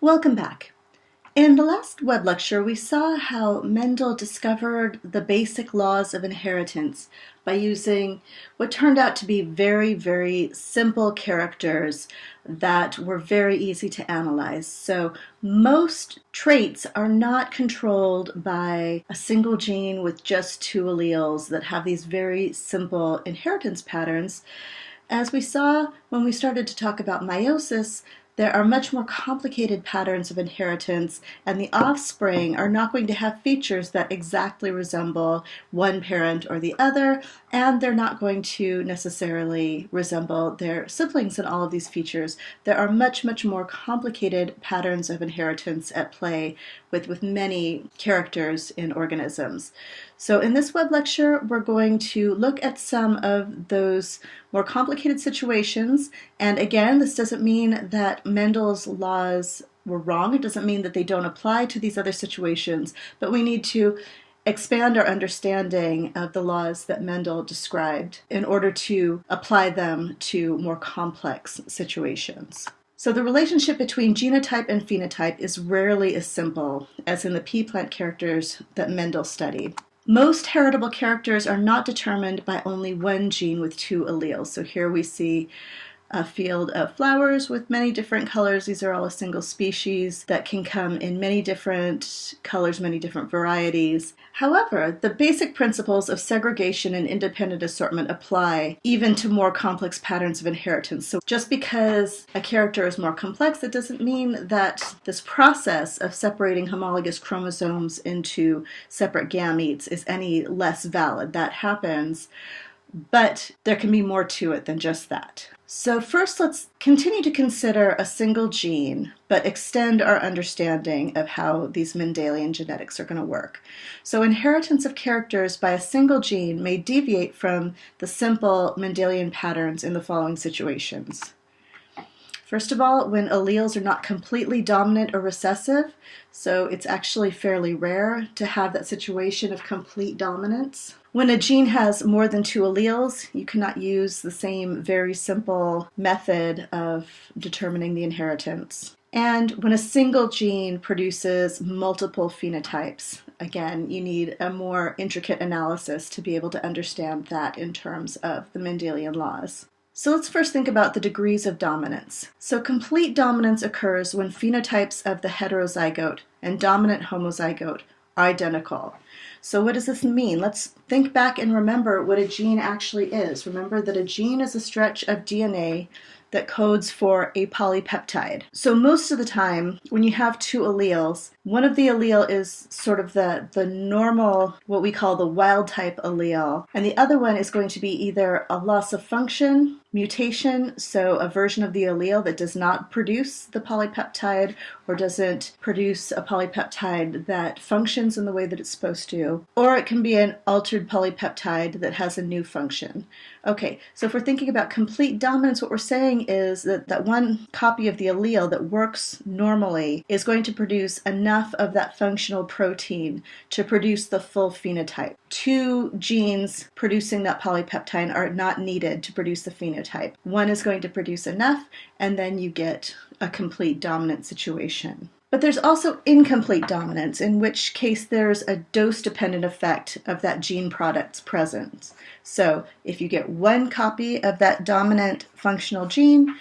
Welcome back. In the last web lecture, we saw how Mendel discovered the basic laws of inheritance by using what turned out to be very, very simple characters that were very easy to analyze. So most traits are not controlled by a single gene with just two alleles that have these very simple inheritance patterns. As we saw when we started to talk about meiosis, there are much more complicated patterns of inheritance, and the offspring are not going to have features that exactly resemble one parent or the other, and they're not going to necessarily resemble their siblings in all of these features. There are much, much more complicated patterns of inheritance at play with many characters in organisms. So in this web lecture, we're going to look at some of those more complicated situations. And again, this doesn't mean that Mendel's laws were wrong. It doesn't mean that they don't apply to these other situations, but we need to expand our understanding of the laws that Mendel described in order to apply them to more complex situations. So the relationship between genotype and phenotype is rarely as simple as in the pea plant characters that Mendel studied. Most heritable characters are not determined by only one gene with two alleles. So here we see a field of flowers with many different colors. These are all a single species that can come in many different colors, many different varieties. However, the basic principles of segregation and independent assortment apply even to more complex patterns of inheritance. So just because a character is more complex, it doesn't mean that this process of separating homologous chromosomes into separate gametes is any less valid. That happens, but there can be more to it than just that. So first, let's continue to consider a single gene, but extend our understanding of how these Mendelian genetics are going to work. So inheritance of characters by a single gene may deviate from the simple Mendelian patterns in the following situations. First of all, when alleles are not completely dominant or recessive, so it's actually fairly rare to have that situation of complete dominance. When a gene has more than two alleles, you cannot use the same very simple method of determining the inheritance. And when a single gene produces multiple phenotypes, again, you need a more intricate analysis to be able to understand that in terms of the Mendelian laws. So let's first think about the degrees of dominance. So complete dominance occurs when phenotypes of the heterozygote and dominant homozygote are identical. So what does this mean? Let's think back and remember what a gene actually is. Remember that a gene is a stretch of DNA that codes for a polypeptide. So most of the time, when you have two alleles, one of the allele is sort of the normal, what we call the wild type allele, and the other one is going to be either a loss of function, mutation, so a version of the allele that does not produce the polypeptide or doesn't produce a polypeptide that functions in the way that it's supposed to, or it can be an altered polypeptide that has a new function. Okay, so if we're thinking about complete dominance, what we're saying is that one copy of the allele that works normally is going to produce enough of that functional protein to produce the full phenotype. Two genes producing that polypeptide are not needed to produce the phenotype. One is going to produce enough, and then you get a complete dominant situation. But there's also incomplete dominance, in which case there's a dose-dependent effect of that gene product's presence. So if you get one copy of that dominant functional gene,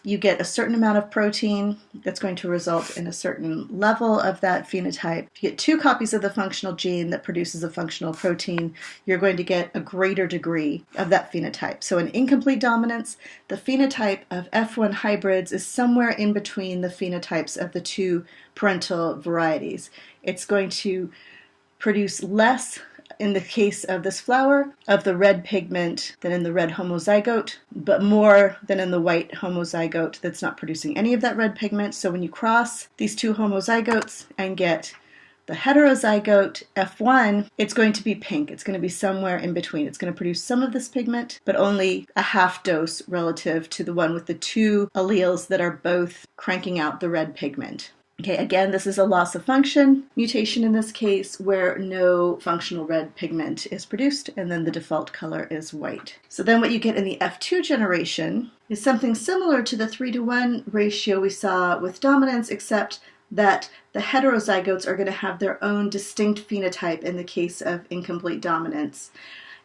you get a certain amount of protein that's going to result in a certain level of that phenotype. If you get two copies of the functional gene that produces a functional protein, you're going to get a greater degree of that phenotype. So in incomplete dominance, the phenotype of F1 hybrids is somewhere in between the phenotypes of the two parental varieties. It's going to produce less, in the case of this flower, of the red pigment than in the red homozygote, but more than in the white homozygote that's not producing any of that red pigment. So when you cross these two homozygotes and get the heterozygote F1, it's going to be pink. It's going to be somewhere in between. It's going to produce some of this pigment, but only a half dose relative to the one with the two alleles that are both cranking out the red pigment. Okay, again, this is a loss of function mutation in this case where no functional red pigment is produced and then the default color is white. So then what you get in the F2 generation is something similar to the 3-to-1 ratio we saw with dominance, except that the heterozygotes are going to have their own distinct phenotype in the case of incomplete dominance.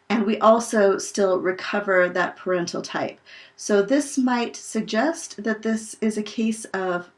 And we also still recover that parental type. So this might suggest that this is a case of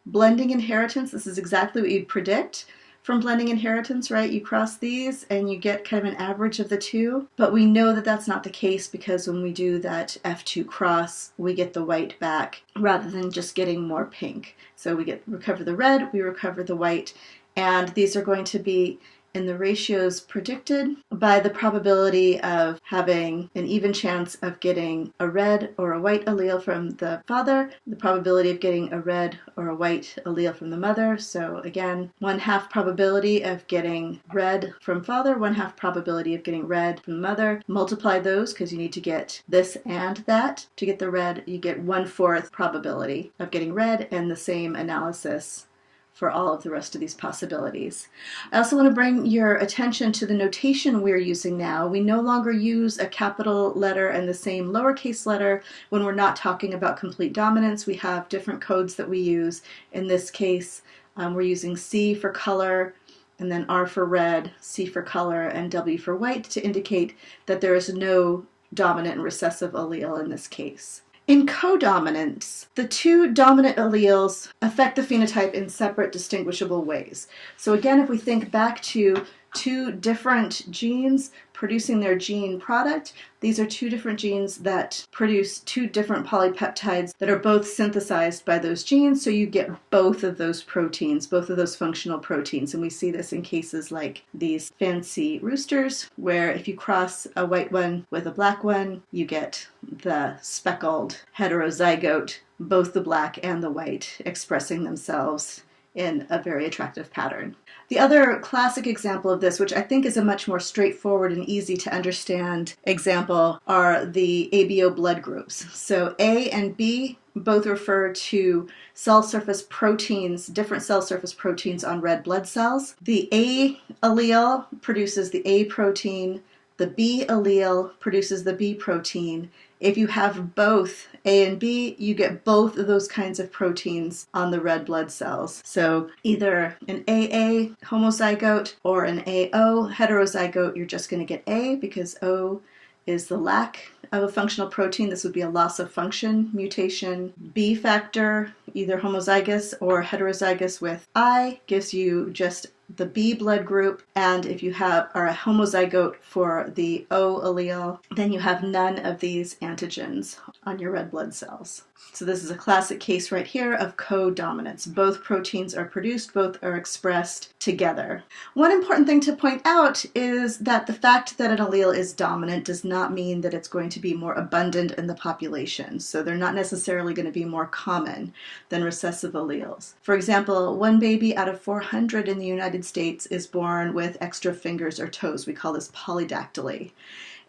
blending inheritance. This is exactly what you'd predict from blending inheritance, right? You cross these and you get kind of an average of the two, but we know that that's not the case because when we do that F2 cross, we get the white back rather than just getting more pink. So we recover the red, we recover the white, and these are going to be in the ratios predicted by the probability of having an even chance of getting a red or a white allele from the father, the probability of getting a red or a white allele from the mother. So again, 1/2 probability of getting red from father, 1/2 probability of getting red from mother. Multiply those because you need to get this and that. To get the red, you get 1/4 probability of getting red, and the same analysis for all of the rest of these possibilities. I also want to bring your attention to the notation we're using now. We no longer use a capital letter and the same lowercase letter when we're not talking about complete dominance. We have different codes that we use. In this case, we're using C for color, and then R for red, C for color, and W for white to indicate that there is no dominant and recessive allele in this case. In codominance, the two dominant alleles affect the phenotype in separate distinguishable ways. So again, if we think back to two different genes producing their gene product, these are two different genes that produce two different polypeptides that are both synthesized by those genes, so you get both of those proteins, both of those functional proteins. And we see this in cases like these fancy roosters, where if you cross a white one with a black one, you get the speckled heterozygote, both the black and the white expressing themselves in a very attractive pattern. The other classic example of this, which I think is a much more straightforward and easy to understand example, are the ABO blood groups. So A and B both refer to cell surface proteins, different cell surface proteins on red blood cells. The A allele produces the A protein, the B allele produces the B protein. If you have both A and B, you get both of those kinds of proteins on the red blood cells. So either an AA homozygote or an AO heterozygote, you're just going to get A because O is the lack of a functional protein. This would be a loss of function mutation. B factor, either homozygous or heterozygous with I, gives you just the B blood group, and if you are a homozygote for the O allele, then you have none of these antigens on your red blood cells. So this is a classic case right here of codominance. Both proteins are produced, both are expressed together. One important thing to point out is that the fact that an allele is dominant does not mean that it's going to be more abundant in the population. So they're not necessarily going to be more common than recessive alleles. For example, 1 baby out of 400 in the United States is born with extra fingers or toes. We call this polydactyly.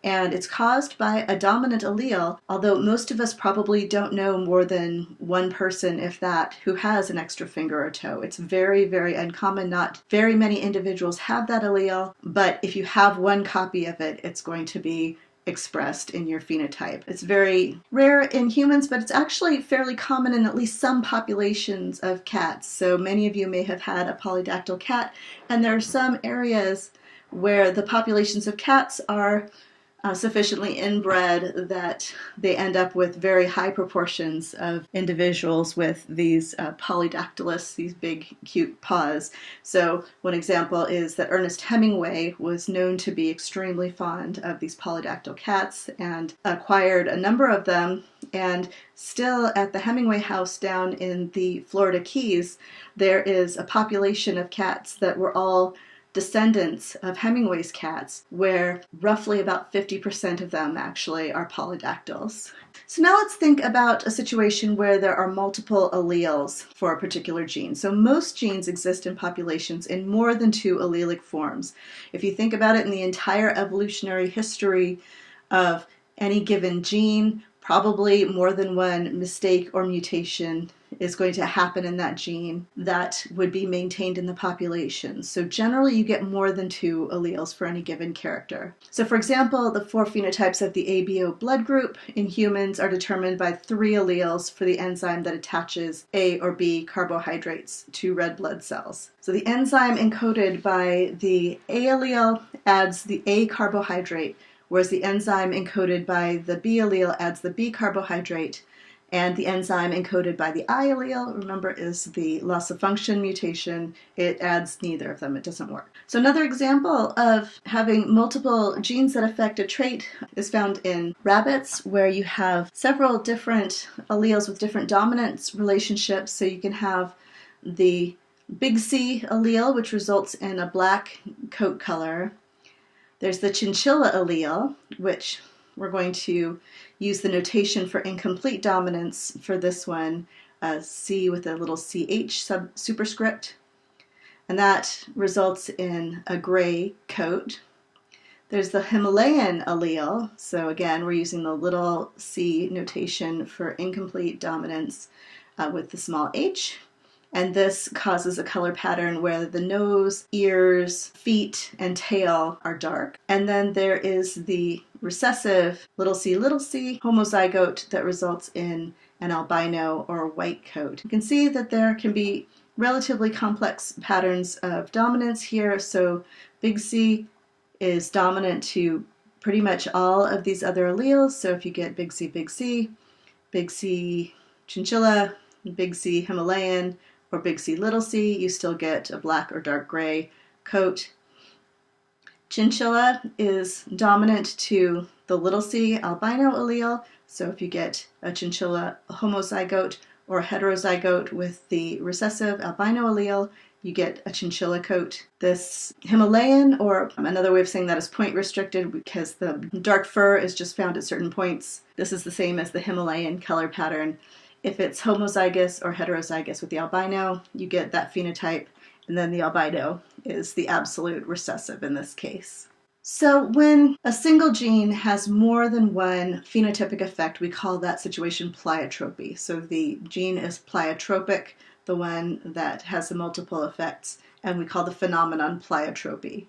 And it's caused by a dominant allele, although most of us probably don't know more than one person, if that, who has an extra finger or toe. It's very, very uncommon. Not very many individuals have that allele, but if you have one copy of it, it's going to be expressed in your phenotype. It's very rare in humans, but it's actually fairly common in at least some populations of cats. So many of you may have had a polydactyl cat, and there are some areas where the populations of cats are sufficiently inbred that they end up with very high proportions of individuals with these polydactylus, these big cute paws. So one example is that Ernest Hemingway was known to be extremely fond of these polydactyl cats and acquired a number of them. And still at the Hemingway house down in the Florida Keys, there is a population of cats that were all descendants of Hemingway's cats, where roughly about 50% of them actually are polydactyls. So now let's think about a situation where there are multiple alleles for a particular gene. So most genes exist in populations in more than 2 allelic forms. If you think about it in the entire evolutionary history of any given gene, probably more than one mistake or mutation is going to happen in that gene that would be maintained in the population. So generally you get more than 2 alleles for any given character. So for example, the 4 phenotypes of the ABO blood group in humans are determined by 3 alleles for the enzyme that attaches A or B carbohydrates to red blood cells. So the enzyme encoded by the A allele adds the A carbohydrate, whereas the enzyme encoded by the B allele adds the B carbohydrate, and the enzyme encoded by the I allele, remember, is the loss of function mutation. It adds neither of them. It doesn't work. So another example of having multiple genes that affect a trait is found in rabbits, where you have several different alleles with different dominance relationships. So you can have the big C allele, which results in a black coat color. There's the chinchilla allele, which we're going to use the notation for incomplete dominance for this one, C with a little CH superscript, and that results in a gray coat. There's the Himalayan allele, so again we're using the little c notation for incomplete dominance with the small h. And this causes a color pattern where the nose, ears, feet, and tail are dark. And then there is the recessive little c homozygote that results in an albino or white coat. You can see that there can be relatively complex patterns of dominance here. So big C is dominant to pretty much all of these other alleles. So if you get big C, chinchilla, big C Himalayan, or big C, you still get a black or dark gray coat. Chinchilla is dominant to the little c albino allele, so if you get a chinchilla homozygote or heterozygote with the recessive albino allele, you get a chinchilla coat. This Himalayan, or another way of saying that is point restricted because the dark fur is just found at certain points. This is the same as the Himalayan color pattern. If it's homozygous or heterozygous with the albino, you get that phenotype, and then the albino is the absolute recessive in this case. So when a single gene has more than one phenotypic effect, we call that situation pleiotropy. So the gene is pleiotropic, the one that has the multiple effects, and we call the phenomenon pleiotropy.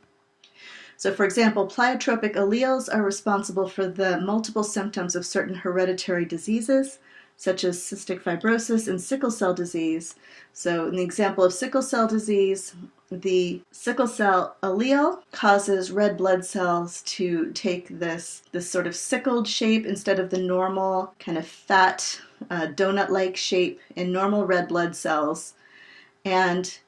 So for example, pleiotropic alleles are responsible for the multiple symptoms of certain hereditary diseases, such as cystic fibrosis and sickle-cell disease. So in the example of sickle-cell disease, the sickle-cell allele causes red blood cells to take this sort of sickled shape instead of the normal kind of fat donut-like shape in normal red blood cells. And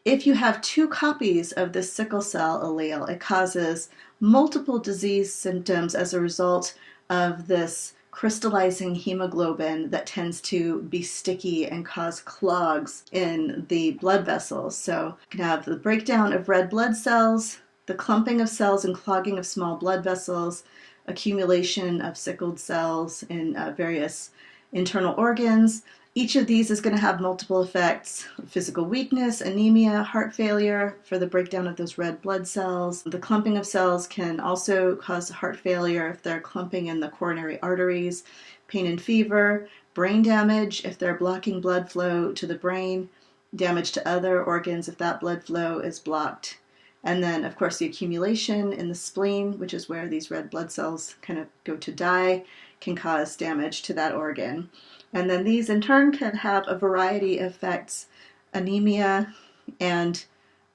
if you have 2 copies of this sickle-cell allele, it causes multiple disease symptoms as a result of this crystallizing hemoglobin that tends to be sticky and cause clogs in the blood vessels. So you can have the breakdown of red blood cells, the clumping of cells and clogging of small blood vessels, accumulation of sickled cells in various internal organs. Each of these is going to have multiple effects: physical weakness, anemia, heart failure for the breakdown of those red blood cells. The clumping of cells can also cause heart failure if they're clumping in the coronary arteries, pain and fever, brain damage if they're blocking blood flow to the brain, damage to other organs if that blood flow is blocked. And then, of course, the accumulation in the spleen, which is where these red blood cells kind of go to die, can cause damage to that organ. And then these in turn can have a variety of effects: anemia, and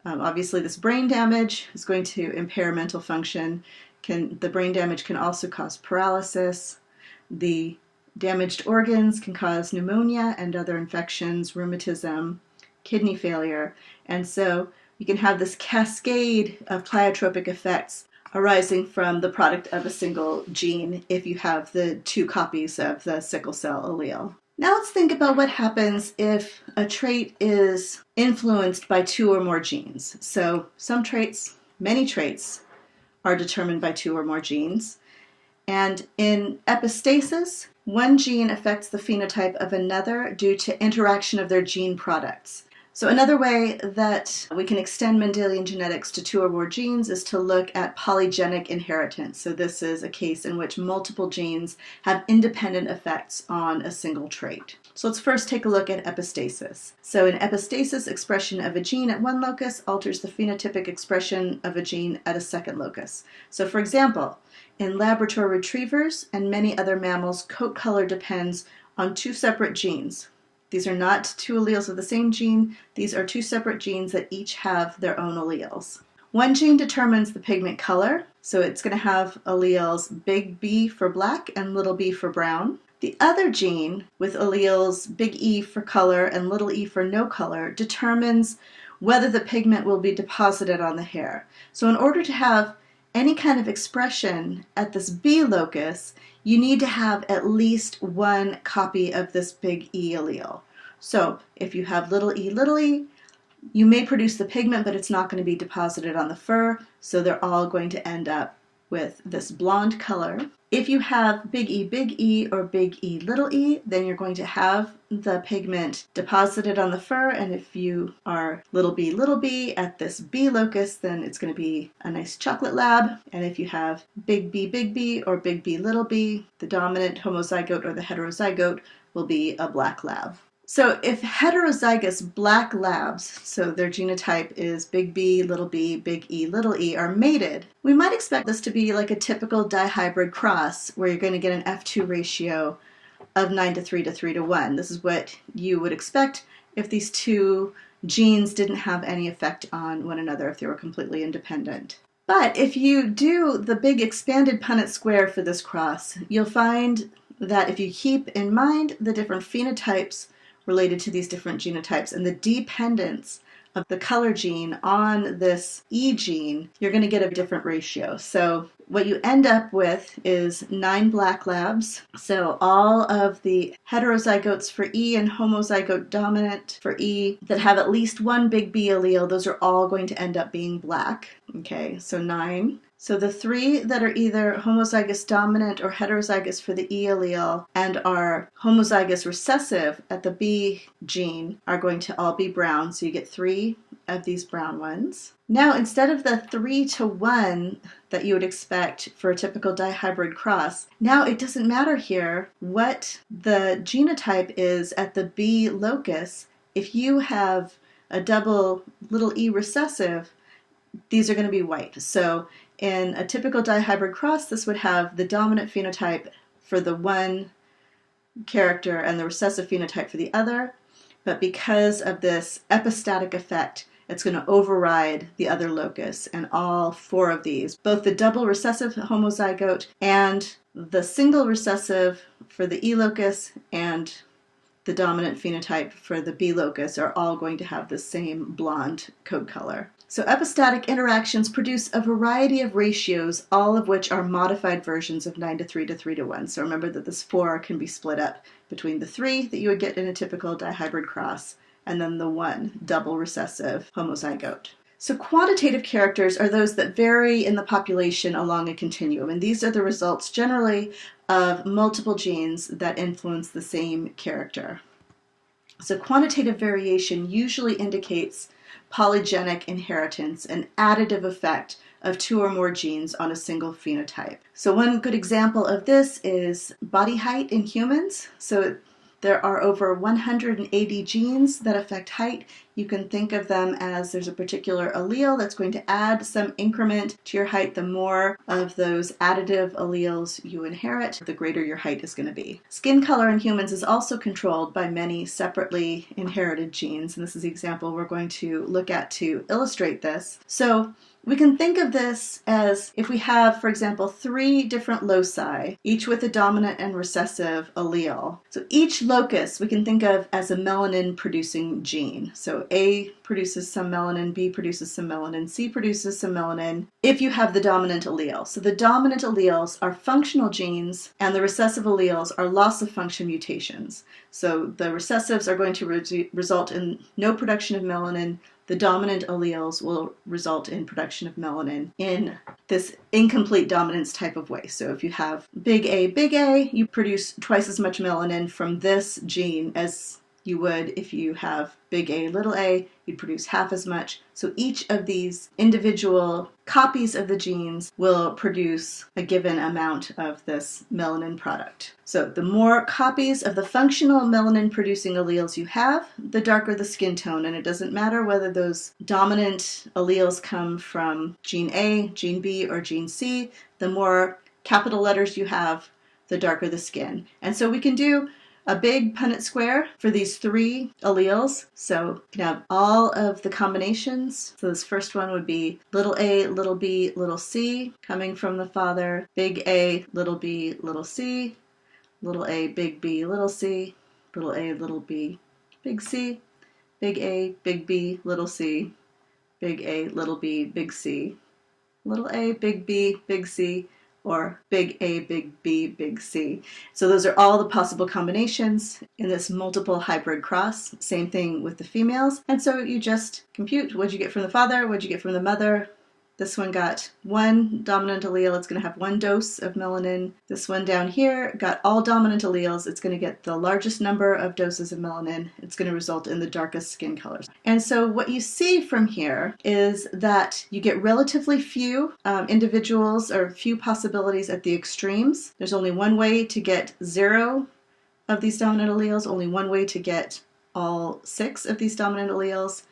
obviously this brain damage is going to impair mental function. The brain damage can also cause paralysis. The damaged organs can cause pneumonia and other infections, rheumatism, kidney failure. And so you can have this cascade of pleiotropic effects arising from the product of a single gene if you have the 2 copies of the sickle cell allele. Now let's think about what happens if a trait is influenced by 2 or more genes. So some traits, many traits, are determined by 2 or more genes. And in epistasis, one gene affects the phenotype of another due to interaction of their gene products. So another way that we can extend Mendelian genetics to 2 or more genes is to look at polygenic inheritance. So this is a case in which multiple genes have independent effects on a single trait. So let's first take a look at epistasis. So in epistasis, expression of a gene at one locus alters the phenotypic expression of a gene at a second locus. So for example, in Labrador retrievers and many other mammals, coat color depends on 2 separate genes. These are not 2 alleles of the same gene. These are 2 separate genes that each have their own alleles. One gene determines the pigment color, so it's going to have alleles big B for black and little b for brown. The other gene, with alleles big E for color and little e for no color, determines whether the pigment will be deposited on the hair. So in order to have any kind of expression at this B locus, you need to have at least one copy of this big E allele. So if you have little e, you may produce the pigment, but it's not going to be deposited on the fur, so they're all going to end up with this blonde color. If you have big E, or big E, then you're going to have the pigment deposited on the fur, and if you are little b at this B locus, then it's going to be a nice chocolate lab. And if you have big B, or big B, the dominant homozygote or the heterozygote will be a black lab. So if heterozygous black labs, so their genotype is big B, big E, are mated, we might expect this to be like a typical dihybrid cross where you're going to get an F2 ratio of 9:3 to 3:1. This is what you would expect if these 2 genes didn't have any effect on one another, if they were completely independent. But if you do the big expanded Punnett square for this cross, you'll find that if you keep in mind the different phenotypes related to these different genotypes and the dependence of the color gene on this E gene, you're going to get a different ratio. So what you end up with is 9 black labs. So all of the heterozygotes for E and homozygote dominant for E that have at least one big B allele, those are all going to end up being black. Okay, so 9. So the 3 that are either homozygous dominant or heterozygous for the E allele and are homozygous recessive at the B gene are going to all be brown. So you get 3 of these brown ones. Now, instead of the 3:1 that you would expect for a typical dihybrid cross, now it doesn't matter here what the genotype is at the B locus. If you have a double little e recessive, these are going to be white. So in a typical dihybrid cross, this would have the dominant phenotype for the one character and the recessive phenotype for the other. But because of this epistatic effect, it's going to override the other locus, and all 4 of these, both the double recessive homozygote and the single recessive for the E locus and the dominant phenotype for the B locus, are all going to have the same blonde coat color. So epistatic interactions produce a variety of ratios, all of which are modified versions of 9:3 to 3:1. So remember that this 4 can be split up between the 3 that you would get in a typical dihybrid cross and then the 1 double recessive homozygote. So quantitative characters are those that vary in the population along a continuum, and these are the results generally of multiple genes that influence the same character. So quantitative variation usually indicates polygenic inheritance, an additive effect of 2 or more genes on a single phenotype. So one good example of this is body height in humans. So there are over 180 genes that affect height. You can think of them as there's a particular allele that's going to add some increment to your height. The more of those additive alleles you inherit, the greater your height is going to be. Skin color in humans is also controlled by many separately inherited genes, and this is the example we're going to look at to illustrate this. So we can think of this as if we have, for example, 3 different loci, each with a dominant and recessive allele. So each locus we can think of as a melanin-producing gene. So A produces some melanin, B produces some melanin, C produces some melanin, if you have the dominant allele. So the dominant alleles are functional genes, and the recessive alleles are loss-of-function mutations. So the recessives are going to result in no production of melanin. The dominant alleles will result in production of melanin in this incomplete dominance type of way. So if you have big A, you produce twice as much melanin from this gene as you would if you have big A, little a, you'd produce half as much. So each of these individual copies of the genes will produce a given amount of this melanin product. So the more copies of the functional melanin-producing alleles you have, the darker the skin tone. And it doesn't matter whether those dominant alleles come from gene A, gene B, or gene C. The more capital letters you have, the darker the skin. And so we can do a big Punnett square for these 3 alleles. So you can have all of the combinations. So this first one would be little a, little b, little c, coming from the father, big A, little b, little c, little a, big B, little c, little a, little b, big C, big A, big B, little c, big A, little b, big C, little a, big B, big C, or big A, big B, big C. So those are all the possible combinations in this multiple hybrid cross. Same thing with the females. And so you just compute, what'd you get from the father, what'd you get from the mother. This one got 1 dominant allele, it's going to have 1 dose of melanin. This one down here got all dominant alleles, it's going to get the largest number of doses of melanin. It's going to result in the darkest skin colors. And so what you see from here is that you get relatively few individuals or few possibilities at the extremes. There's only one way to get 0 of these dominant alleles, only one way to get all 6 of these dominant alleles.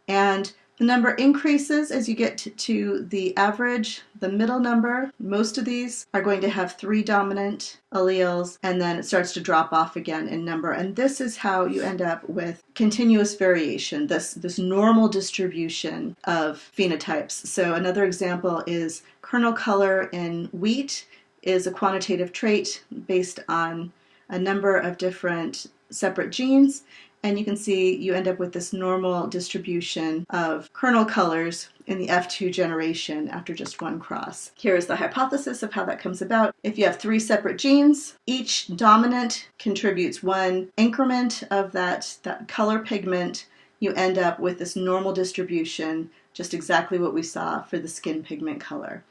And the number increases as you get to the average, the middle number. Most of these are going to have 3 dominant alleles, and then it starts to drop off again in number. And this is how you end up with continuous variation, this normal distribution of phenotypes. So another example is kernel color in wheat is a quantitative trait based on a number of different separate genes. And you can see you end up with this normal distribution of kernel colors in the F2 generation after just 1 cross. Here is the hypothesis of how that comes about. If you have 3 separate genes, each dominant contributes 1 increment of that color pigment. You end up with this normal distribution, just exactly what we saw for the skin pigment color.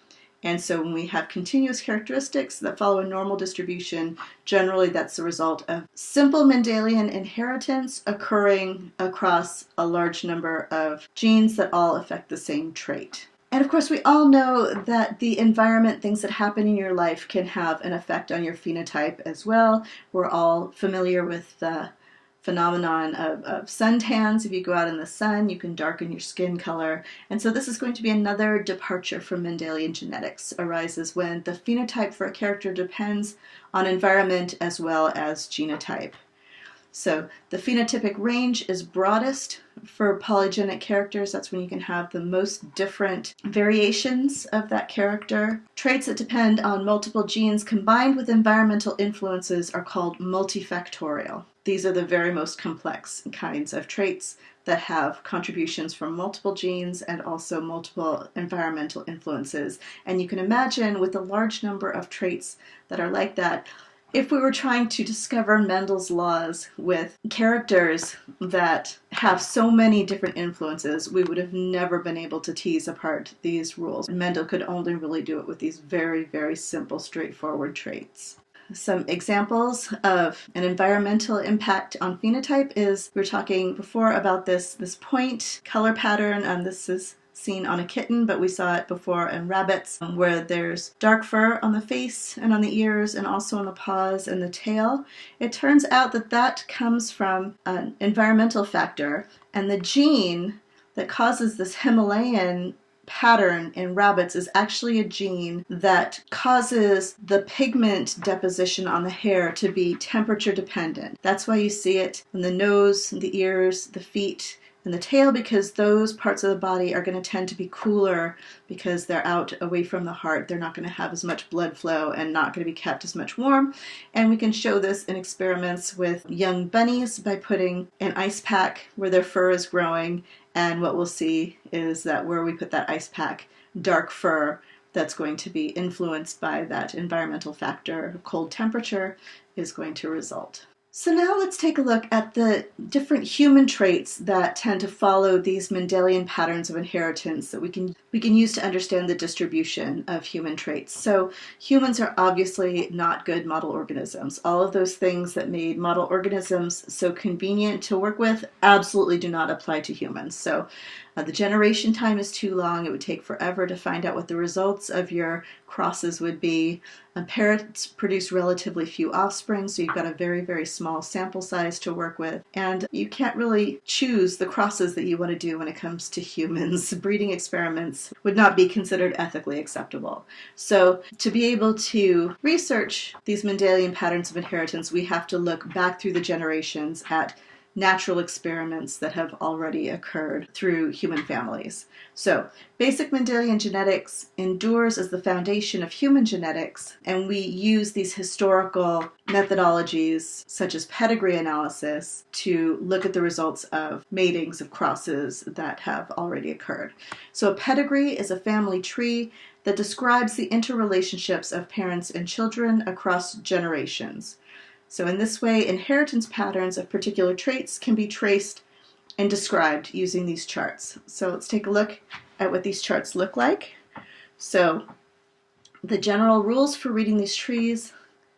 And so when we have continuous characteristics that follow a normal distribution, generally that's the result of simple Mendelian inheritance occurring across a large number of genes that all affect the same trait. And of course, we all know that the environment, things that happen in your life, can have an effect on your phenotype as well. We're all familiar with the phenomenon of suntans. If you go out in the sun, you can darken your skin color. And so this is going to be another departure from Mendelian genetics, arises when the phenotype for a character depends on environment as well as genotype. So the phenotypic range is broadest for polygenic characters. That's when you can have the most different variations of that character. Traits that depend on multiple genes combined with environmental influences are called multifactorial. These are the very most complex kinds of traits that have contributions from multiple genes and also multiple environmental influences. And you can imagine with a large number of traits that are like that, if we were trying to discover Mendel's laws with characters that have so many different influences, we would have never been able to tease apart these rules. Mendel could only really do it with these very, very simple, straightforward traits. Some examples of an environmental impact on phenotype is, we were talking before about this point color pattern, and this is seen on a kitten, but we saw it before in rabbits, where there's dark fur on the face and on the ears and also on the paws and the tail. It turns out that that comes from an environmental factor, and the gene that causes this Himalayan pattern in rabbits is actually a gene that causes the pigment deposition on the hair to be temperature dependent. That's why you see it in the nose, the ears, the feet, and the tail, because those parts of the body are going to tend to be cooler because they're out away from the heart. They're not going to have as much blood flow and not going to be kept as much warm. And we can show this in experiments with young bunnies by putting an ice pack where their fur is growing. And what we'll see is that where we put that ice pack, dark fur that's going to be influenced by that environmental factor, cold temperature, is going to result. So now let's take a look at the different human traits that tend to follow these Mendelian patterns of inheritance that we can use to understand the distribution of human traits. So humans are obviously not good model organisms. All of those things that made model organisms so convenient to work with absolutely do not apply to humans. So the generation time is too long. It would take forever to find out what the results of your crosses would be. Parents produce relatively few offspring, so you've got a very, very small sample size to work with. And you can't really choose the crosses that you want to do when it comes to humans. Breeding experiments would not be considered ethically acceptable. So to be able to research these Mendelian patterns of inheritance, we have to look back through the generations at natural experiments that have already occurred through human families. So, basic Mendelian genetics endures as the foundation of human genetics, and we use these historical methodologies, such as pedigree analysis, to look at the results of matings of crosses that have already occurred. So, a pedigree is a family tree that describes the interrelationships of parents and children across generations. So in this way, inheritance patterns of particular traits can be traced and described using these charts. So let's take a look at what these charts look like. So the general rules for reading these trees: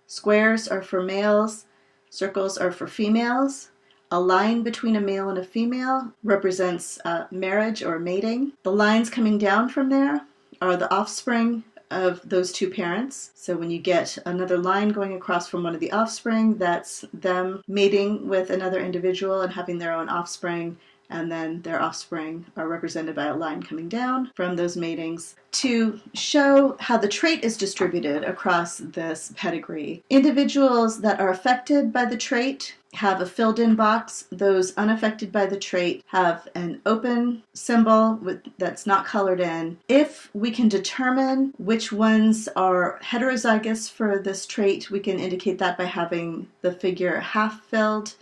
squares are for males, circles are for females. A line between a male and a female represents marriage or mating. The lines coming down from there are the offspring of those two parents. So when you get another line going across from one of the offspring, that's them mating with another individual and having their own offspring, and then their offspring are represented by a line coming down from those matings. To show how the trait is distributed across this pedigree, individuals that are affected by the trait have a filled-in box. Those unaffected by the trait have an open symbol that's not colored in. If we can determine which ones are heterozygous for this trait, we can indicate that by having the figure half-filled,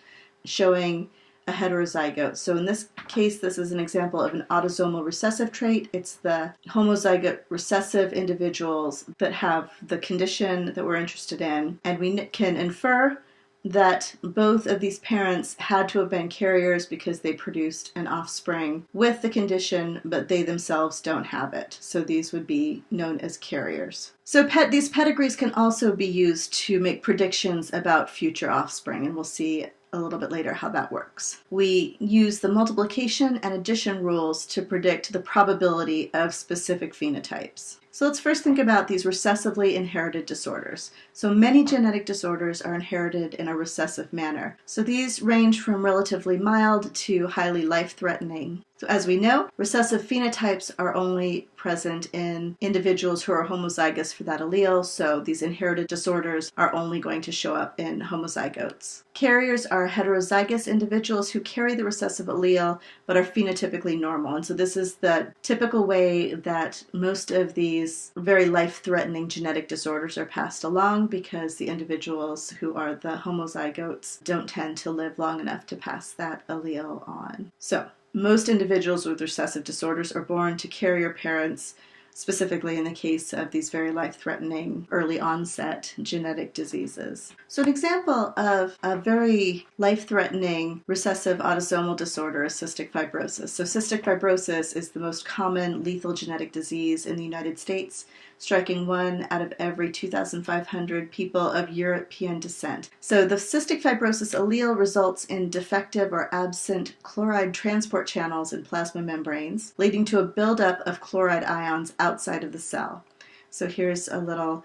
showing a heterozygote. So in this case, this is an example of an autosomal recessive trait. It's the homozygote recessive individuals that have the condition that we're interested in, and we can infer that both of these parents had to have been carriers because they produced an offspring with the condition, but they themselves don't have it. So these would be known as carriers. So these pedigrees can also be used to make predictions about future offspring, and we'll see a little bit later how that works. We use the multiplication and addition rules to predict the probability of specific phenotypes. So let's first think about these recessively inherited disorders. So many genetic disorders are inherited in a recessive manner. So these range from relatively mild to highly life-threatening. So as we know, recessive phenotypes are only present in individuals who are homozygous for that allele, so these inherited disorders are only going to show up in homozygotes. Carriers are heterozygous individuals who carry the recessive allele but are phenotypically normal, and so this is the typical way that most of these very life-threatening genetic disorders are passed along, because the individuals who are the homozygotes don't tend to live long enough to pass that allele on. So most individuals with recessive disorders are born to carrier parents, specifically in the case of these very life-threatening early onset genetic diseases. So an example of a very life-threatening recessive autosomal disorder is cystic fibrosis. So cystic fibrosis is the most common lethal genetic disease in the United States, striking 1 out of every 2,500 people of European descent. So the cystic fibrosis allele results in defective or absent chloride transport channels in plasma membranes, leading to a buildup of chloride ions outside of the cell. So here's a little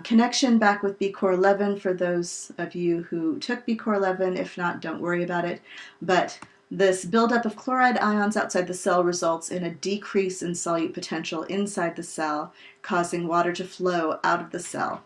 connection back with B-Core 11 for those of you who took B-Core 11. If not, don't worry about it. But this buildup of chloride ions outside the cell results in a decrease in solute potential inside the cell, causing water to flow out of the cell.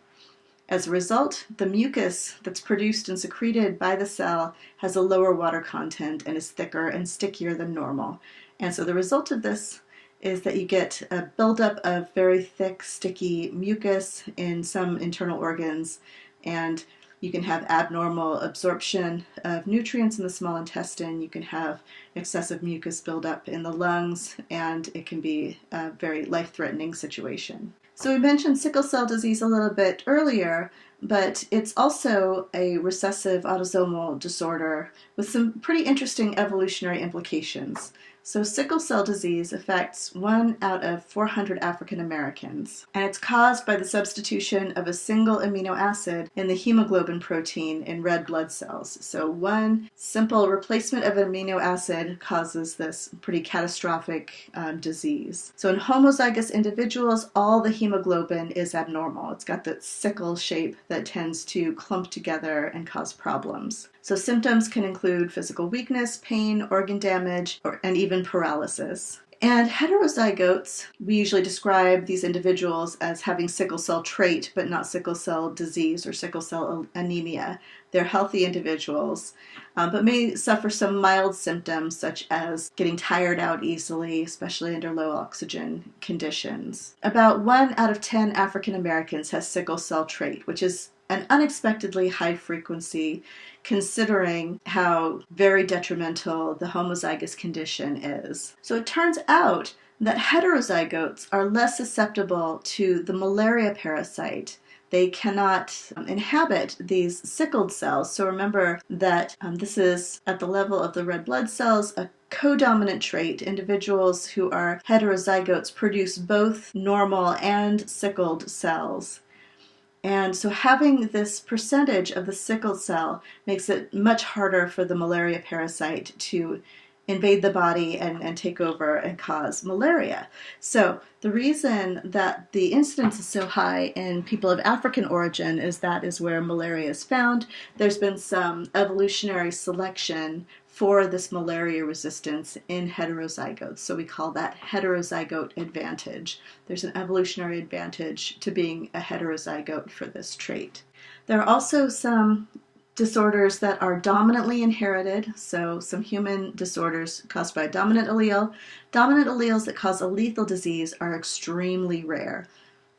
As a result, the mucus that's produced and secreted by the cell has a lower water content and is thicker and stickier than normal. And so the result of this is that you get a buildup of very thick, sticky mucus in some internal organs, and you can have abnormal absorption of nutrients in the small intestine. You can have excessive mucus buildup in the lungs, and it can be a very life-threatening situation. So we mentioned sickle cell disease a little bit earlier, but it's also a recessive autosomal disorder with some pretty interesting evolutionary implications. So sickle-cell disease affects 1 out of 400 African Americans, and it's caused by the substitution of a single amino acid in the hemoglobin protein in red blood cells. So one simple replacement of an amino acid causes this pretty catastrophic disease. So in homozygous individuals, all the hemoglobin is abnormal. It's got that sickle shape that tends to clump together and cause problems. So symptoms can include physical weakness, pain, organ damage, and even paralysis. And heterozygotes, we usually describe these individuals as having sickle cell trait, but not sickle cell disease or sickle cell anemia. They're healthy individuals, but may suffer some mild symptoms such as getting tired out easily, especially under low oxygen conditions. About 1 out of 10 African Americans has sickle cell trait, which is an unexpectedly high frequency considering how very detrimental the homozygous condition is. So it turns out that heterozygotes are less susceptible to the malaria parasite. They cannot inhabit these sickled cells. So remember that this is at the level of the red blood cells, a codominant trait. Individuals who are heterozygotes produce both normal and sickled cells. And so having this percentage of the sickle cell makes it much harder for the malaria parasite to invade the body and take over and cause malaria. So the reason that the incidence is so high in people of African origin is that is where malaria is found. There's been some evolutionary selection for this malaria resistance in heterozygotes. So we call that heterozygote advantage. There's an evolutionary advantage to being a heterozygote for this trait. There are also some disorders that are dominantly inherited, so some human disorders caused by a dominant allele. Dominant alleles that cause a lethal disease are extremely rare,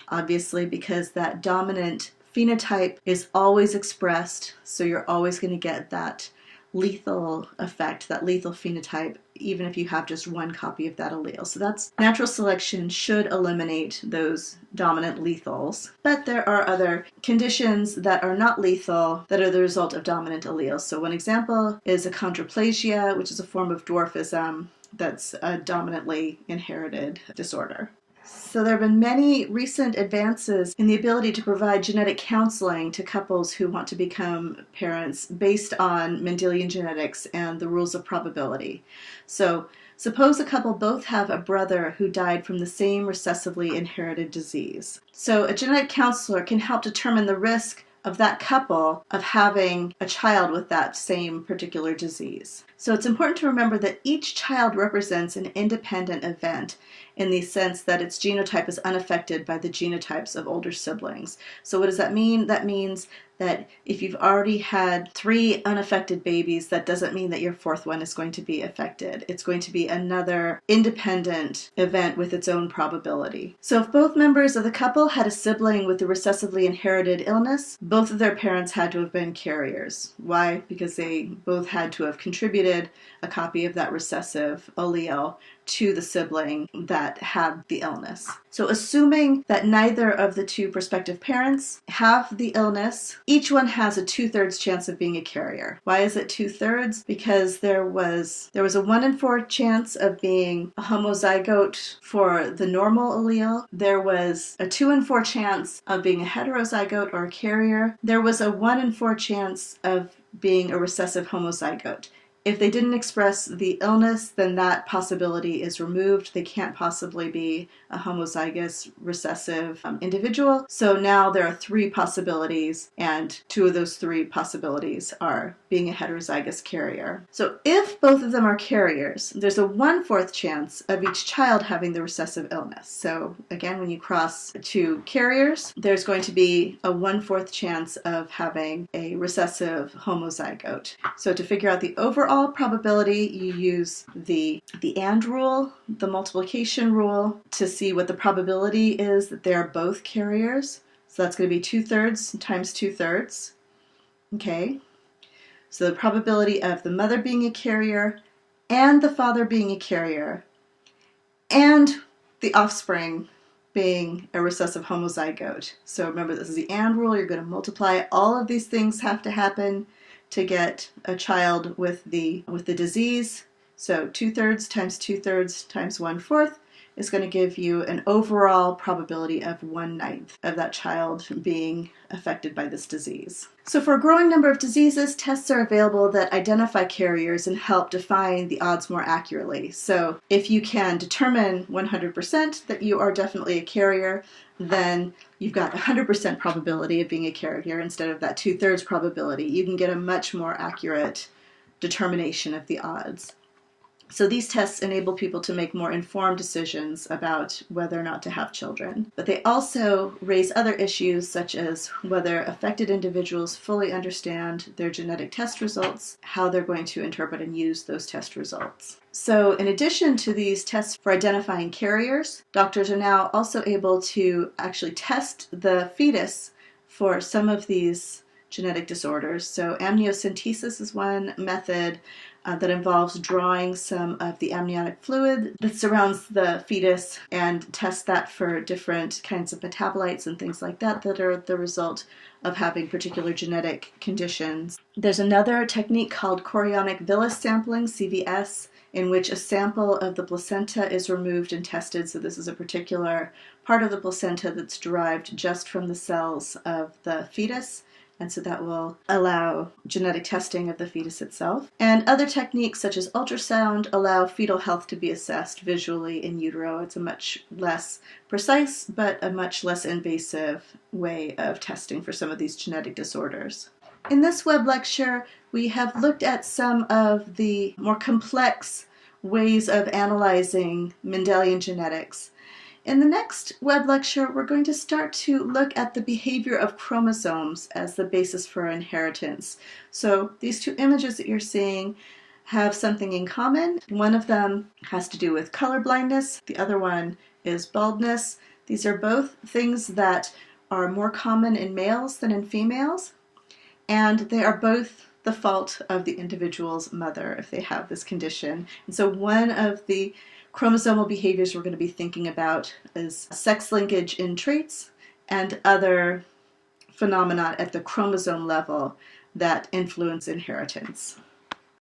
obviously because that dominant phenotype is always expressed, so you're always going to get that lethal effect, that lethal phenotype, even if you have just one copy of that allele. So that's natural selection should eliminate those dominant lethals. But there are other conditions that are not lethal that are the result of dominant alleles. So one example is achondroplasia, which is a form of dwarfism that's a dominantly inherited disorder. So there have been many recent advances in the ability to provide genetic counseling to couples who want to become parents based on Mendelian genetics and the rules of probability. So suppose a couple both have a brother who died from the same recessively inherited disease. So a genetic counselor can help determine the risk of that couple of having a child with that same particular disease. So it's important to remember that each child represents an independent event in the sense that its genotype is unaffected by the genotypes of older siblings. So what does that mean? That means that if you've already had 3 unaffected babies, that doesn't mean that your 4th one is going to be affected. It's going to be another independent event with its own probability. So if both members of the couple had a sibling with a recessively inherited illness, both of their parents had to have been carriers. Why? Because they both had to have contributed a copy of that recessive allele to the sibling that had the illness. So assuming that neither of the 2 prospective parents have the illness, each one has a 2/3 chance of being a carrier. Why is it 2/3? Because there was a 1 in 4 chance of being a homozygote for the normal allele. There was a 2 in 4 chance of being a heterozygote or a carrier. There was a 1 in 4 chance of being a recessive homozygote. If they didn't express the illness, then that possibility is removed. They can't possibly be a homozygous recessive individual. So now there are 3 possibilities, and 2 of those 3 possibilities are being a heterozygous carrier. So if both of them are carriers, there's a 1/4 chance of each child having the recessive illness. So again, when you cross 2 carriers, there's going to be a 1/4 chance of having a recessive homozygote. So to figure out the overall probability, you use the AND rule, the multiplication rule, to see what the probability is that they're both carriers. So that's going to be 2/3 times 2/3. Okay. So the probability of the mother being a carrier and the father being a carrier and the offspring being a recessive homozygote. So remember, this is the AND rule. You're going to multiply. All of these things have to happen to get a child with the disease. So 2/3 times 2/3 times 1/4 is going to give you an overall probability of 1/9 of that child being affected by this disease. So for a growing number of diseases, tests are available that identify carriers and help define the odds more accurately. So if you can determine 100% that you are definitely a carrier, then you've got 100% probability of being a carrier instead of that 2/3 probability. You can get a much more accurate determination of the odds. So these tests enable people to make more informed decisions about whether or not to have children. But they also raise other issues, such as whether affected individuals fully understand their genetic test results, how they're going to interpret and use those test results. So in addition to these tests for identifying carriers, doctors are now also able to actually test the fetus for some of these genetic disorders. So amniocentesis is one method that involves drawing some of the amniotic fluid that surrounds the fetus and test that for different kinds of metabolites and things like that that are the result of having particular genetic conditions. There's another technique called chorionic villus sampling, CVS, in which a sample of the placenta is removed and tested. So this is a particular part of the placenta that's derived just from the cells of the fetus. And so that will allow genetic testing of the fetus itself. And other techniques such as ultrasound allow fetal health to be assessed visually in utero. It's a much less precise but a much less invasive way of testing for some of these genetic disorders. In this web lecture, we have looked at some of the more complex ways of analyzing Mendelian genetics. In the next web lecture, we're going to start to look at the behavior of chromosomes as the basis for inheritance. So these two images that you're seeing have something in common. One of them has to do with color blindness. The other one is baldness. These are both things that are more common in males than in females, and they are both the fault of the individual's mother if they have this condition. And so one of the chromosomal behaviors we're going to be thinking about is sex linkage in traits and other phenomena at the chromosome level that influence inheritance.